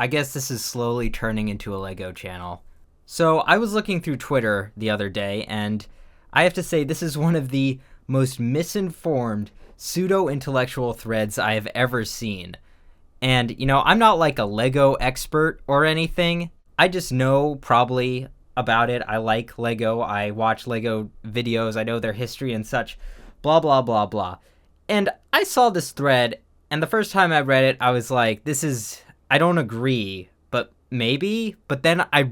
I guess this is slowly turning into a Lego channel. So I was looking through Twitter the other day, and I have to say this is one of the most misinformed pseudo-intellectual threads I have ever seen. And, I'm not like a Lego expert or anything. I just know probably about it. I like Lego. I watch Lego videos. I know their history and such. Blah, blah, blah, blah. And I saw this thread, and the first time I read it, I was like, I don't agree, but maybe. But then I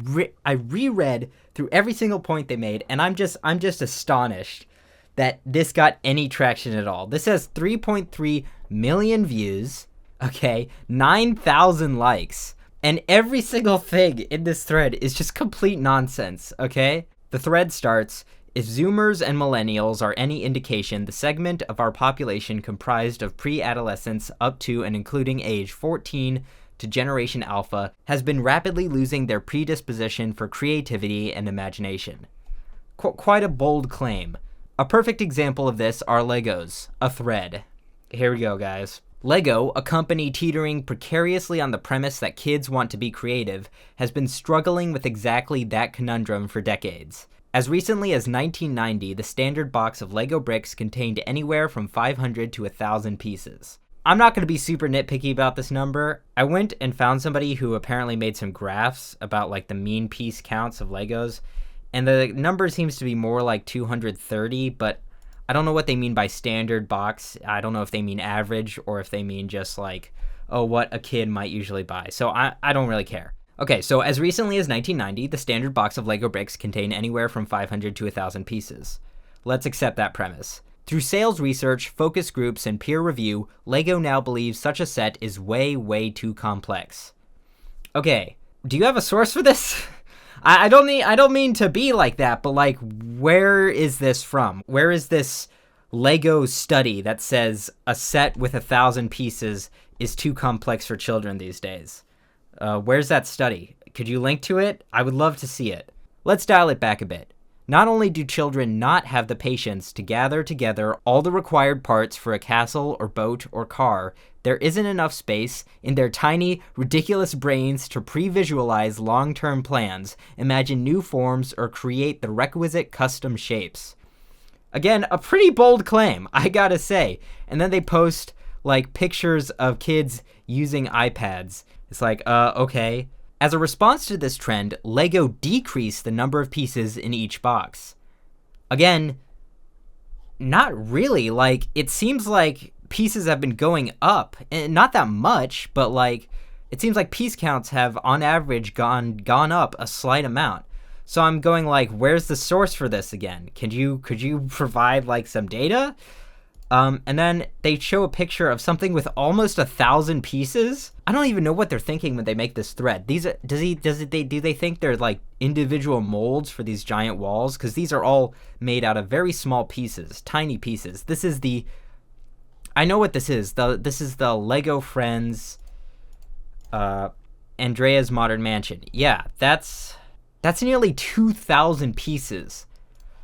reread through every single point they made, and I'm just astonished that this got any traction at all. This has 3.3 million views, okay, 9,000 likes, and every single thing in this thread is just complete nonsense, okay? The thread starts, if Zoomers and Millennials are any indication, the segment of our population comprised of pre-adolescents up to and including age 14 to Generation Alpha has been rapidly losing their predisposition for creativity and imagination. Quite a bold claim. A perfect example of this are Legos, a thread. Here we go, guys. Lego, a company teetering precariously on the premise that kids want to be creative, has been struggling with exactly that conundrum for decades. As recently as 1990, the standard box of Lego bricks contained anywhere from 500 to 1,000 pieces. I'm not going to be super nitpicky about this number. I went and found somebody who apparently made some graphs about like the mean piece counts of Legos, and the number seems to be more like 230, but I don't know what they mean by standard box. I don't know if they mean average or if they mean just like, what a kid might usually buy. So I don't really care. Okay, so as recently as 1990, the standard box of Lego bricks contained anywhere from 500 to 1,000 pieces. Let's accept that premise. Through sales research, focus groups, and peer review, Lego now believes such a set is way, way too complex. Okay, do you have a source for this? I don't mean to be like that, but like, where is this from? Where is this Lego study that says a set with 1,000 pieces is too complex for children these days? Where's that study? Could you link to it? I would love to see it. Let's dial it back a bit. Not only do children not have the patience to gather together all the required parts for a castle or boat or car, there isn't enough space in their tiny, ridiculous brains to pre-visualize long-term plans, imagine new forms, or create the requisite custom shapes. Again, a pretty bold claim, I gotta say. And then they post, like, pictures of kids using iPads. It's like, okay. As a response to this trend, Lego decreased the number of pieces in each box. Again, not really. Like, it seems like pieces have been going up. And not that much, but like, it seems like piece counts have, on average, gone up a slight amount. So I'm going like, where's the source for this again? Could you provide like some data? And then they show a picture of something with almost 1,000 pieces. I don't even know what they're thinking when they make this thread. Do they think they're like individual molds for these giant walls? Because these are all made out of very small pieces, tiny pieces. I know what this is. This is the Lego Friends, Andrea's Modern Mansion. Yeah, that's nearly 2,000 pieces.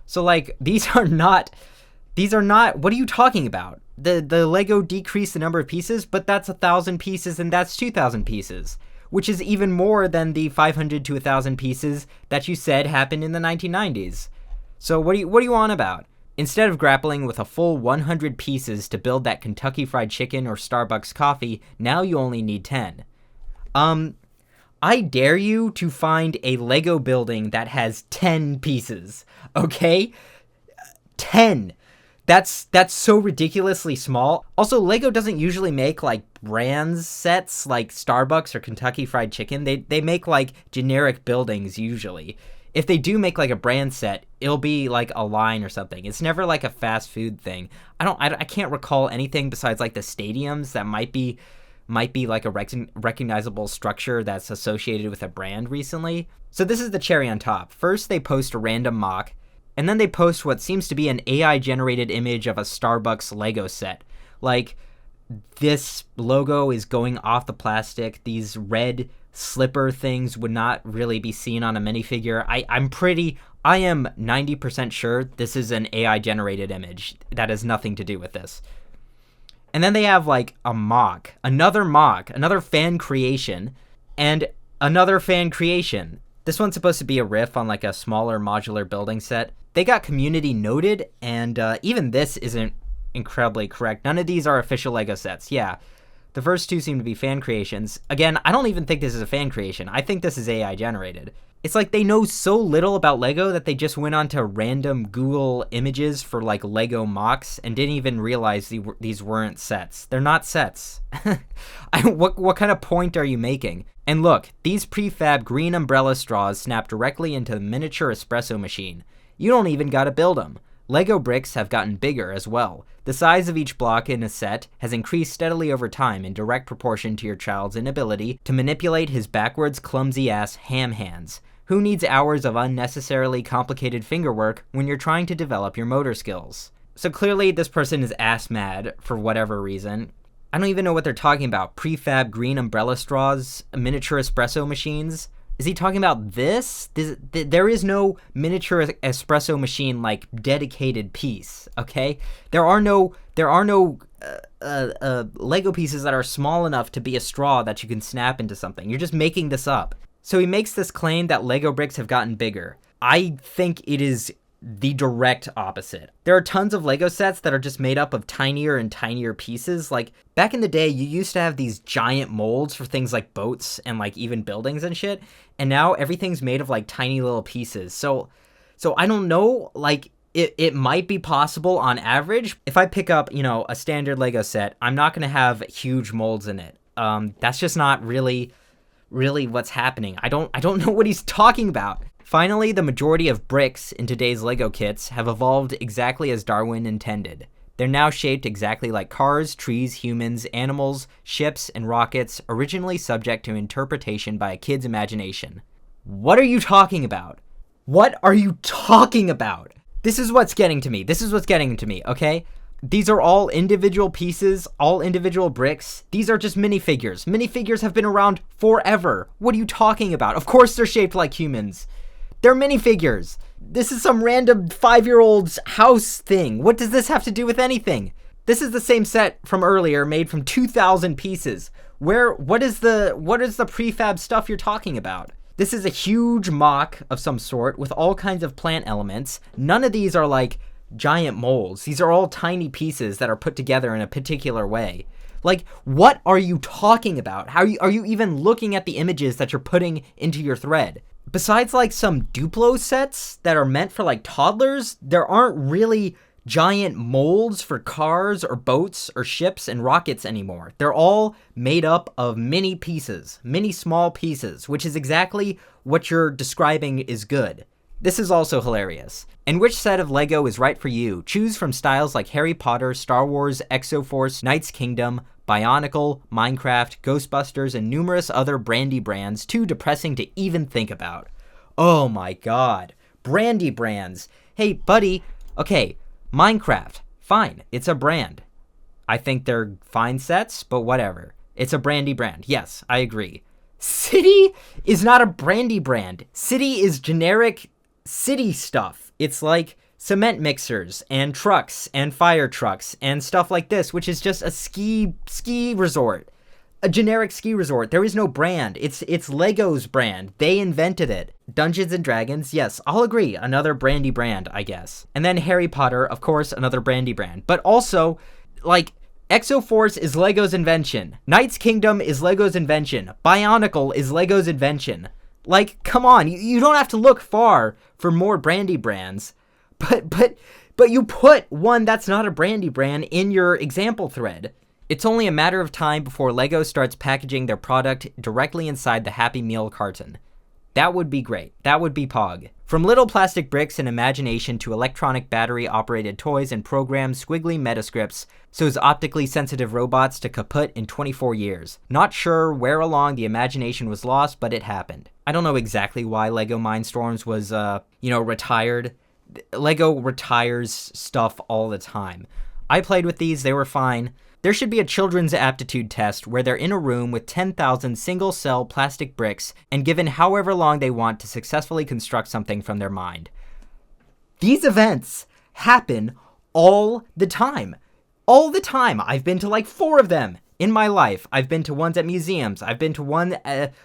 So like, these are not, what are you talking about? The Lego decreased the number of pieces, but that's 1,000 pieces and that's 2,000 pieces, which is even more than the 500 to 1,000 pieces that you said happened in the 1990s. So what are you on about? Instead of grappling with a full 100 pieces to build that Kentucky Fried Chicken or Starbucks coffee, now you only need 10. I dare you to find a Lego building that has 10 pieces, okay? 10. That's so ridiculously small. Also, Lego doesn't usually make like brands sets like Starbucks or Kentucky Fried Chicken. They make like generic buildings usually. If they do make like a brand set, it'll be like a line or something. It's never like a fast food thing. I can't recall anything besides like the stadiums that might be like a recognizable structure that's associated with a brand recently. So this is the cherry on top. First, they post a random mock, and then they post what seems to be an AI-generated image of a Starbucks Lego set. Like, this logo is going off the plastic. These red slipper things would not really be seen on a minifigure. I am 90% sure this is an AI-generated image. That has nothing to do with this. And then they have like another fan creation, And another fan creation. This one's supposed to be a riff on like a smaller modular building set. They got community noted, and even this isn't incredibly correct. None of these are official LEGO sets. Yeah, the first two seem to be fan creations. Again, I don't even think this is a fan creation. I think this is AI generated. It's like they know so little about LEGO that they just went onto random Google images for like LEGO mocks and didn't even realize these weren't sets. They're not sets. What kind of point are you making? And look, these prefab green umbrella straws snap directly into the miniature espresso machine. You don't even gotta build them. LEGO bricks have gotten bigger as well. The size of each block in a set has increased steadily over time in direct proportion to your child's inability to manipulate his backwards, clumsy-ass ham hands. Who needs hours of unnecessarily complicated finger work when you're trying to develop your motor skills? So clearly this person is ass mad for whatever reason. I don't even know what they're talking about. Prefab green umbrella straws, miniature espresso machines. Is he talking about this? There is no miniature espresso machine like dedicated piece, okay? There are no Lego pieces that are small enough to be a straw that you can snap into something. You're just making this up. So he makes this claim that Lego bricks have gotten bigger. I think it is the direct opposite. There are tons of Lego sets that are just made up of tinier and tinier pieces. Like, back in the day, you used to have these giant molds for things like boats and like even buildings and shit. And now everything's made of like tiny little pieces. So I don't know, like it might be possible on average. If I pick up, a standard Lego set, I'm not going to have huge molds in it. That's just not really what's happening. I don't know what he's talking about. Finally, the majority of bricks in today's LEGO kits have evolved exactly as Darwin intended. They're now shaped exactly like cars, trees, humans, animals, ships, and rockets, originally subject to interpretation by a kid's imagination. What are you talking about? What are you talking about? This is what's getting to me, okay? These are all individual pieces, all individual bricks. These are just minifigures. Minifigures have been around forever. What are you talking about? Of course they're shaped like humans. They're minifigures. This is some random 5-year-old's house thing. What does this have to do with anything? This is the same set from earlier, made from 2,000 pieces. What is the prefab stuff you're talking about? This is a huge mock of some sort with all kinds of plant elements. None of these are like giant molds. These are all tiny pieces that are put together in a particular way. Like, what are you talking about? Are you even looking at the images that you're putting into your thread? Besides like some Duplo sets that are meant for like toddlers, there aren't really giant molds for cars or boats or ships and rockets anymore. They're all made up of mini pieces, mini small pieces, which is exactly what you're describing is good. This is also hilarious. And which set of Lego is right for you? Choose from styles like Harry Potter, Star Wars, Exoforce, Knight's Kingdom, Bionicle, Minecraft, Ghostbusters, and numerous other brandy brands too depressing to even think about. Oh my god. Brandy brands. Hey, buddy. Okay, Minecraft. Fine, it's a brand. I think they're fine sets, but whatever. It's a brandy brand. Yes, I agree. City is not a brandy brand. City is generic city stuff. It's like cement mixers and trucks and fire trucks and stuff like this, which is just a ski resort. A generic ski resort. There is no brand. It's Lego's brand. They invented it. Dungeons and Dragons, yes, I'll agree. Another brandy brand, I guess. And then Harry Potter, of course, another brandy brand. But also, like, Exoforce is Lego's invention. Knight's Kingdom is Lego's invention. Bionicle is Lego's invention. Like, come on, you don't have to look far for more brandy brands. But you put one that's not a brandy brand in your example thread. It's only a matter of time before Lego starts packaging their product directly inside the Happy Meal carton. That would be great. That would be Pog. From little plastic bricks and imagination to electronic battery-operated toys and programmed squiggly metascripts, so's optically sensitive robots to kaput in 24 years. Not sure where along the imagination was lost, but it happened. I don't know exactly why Lego Mindstorms was, retired. Lego retires stuff all the time. I played with these, they were fine. There should be a children's aptitude test where they're in a room with 10,000 single-cell plastic bricks and given however long they want to successfully construct something from their mind. These events happen all the time. All the time. I've been to like 4 of them in my life. I've been to ones at museums. I've been to one,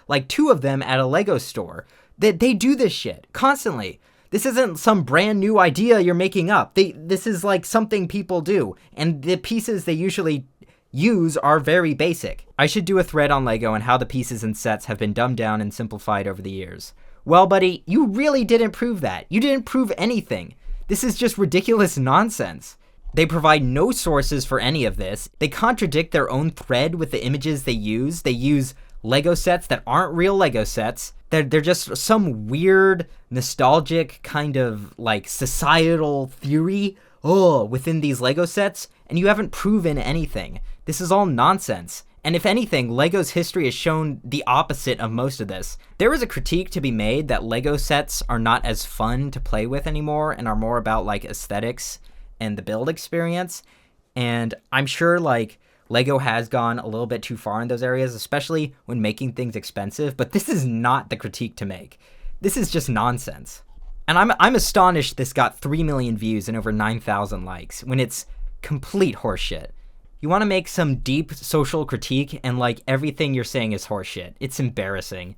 like 2 of them at a Lego store. They do this shit constantly. This isn't some brand new idea you're making up. This is like something people do. And the pieces they usually use are very basic. I should do a thread on Lego and how the pieces and sets have been dumbed down and simplified over the years. Well, buddy, you really didn't prove that. You didn't prove anything. This is just ridiculous nonsense. They provide no sources for any of this. They contradict their own thread with the images they use. They use Lego sets that aren't real Lego sets. They're just some weird, nostalgic kind of like societal theory within these Lego sets, and you haven't proven anything. This is all nonsense. And if anything, Lego's history has shown the opposite of most of this. There is a critique to be made that Lego sets are not as fun to play with anymore and are more about like aesthetics and the build experience. And I'm sure like Lego has gone a little bit too far in those areas, especially when making things expensive, but this is not the critique to make. This is just nonsense. And I'm astonished this got 3 million views and over 9,000 likes when it's complete horseshit. You want to make some deep social critique and like everything you're saying is horseshit. It's embarrassing.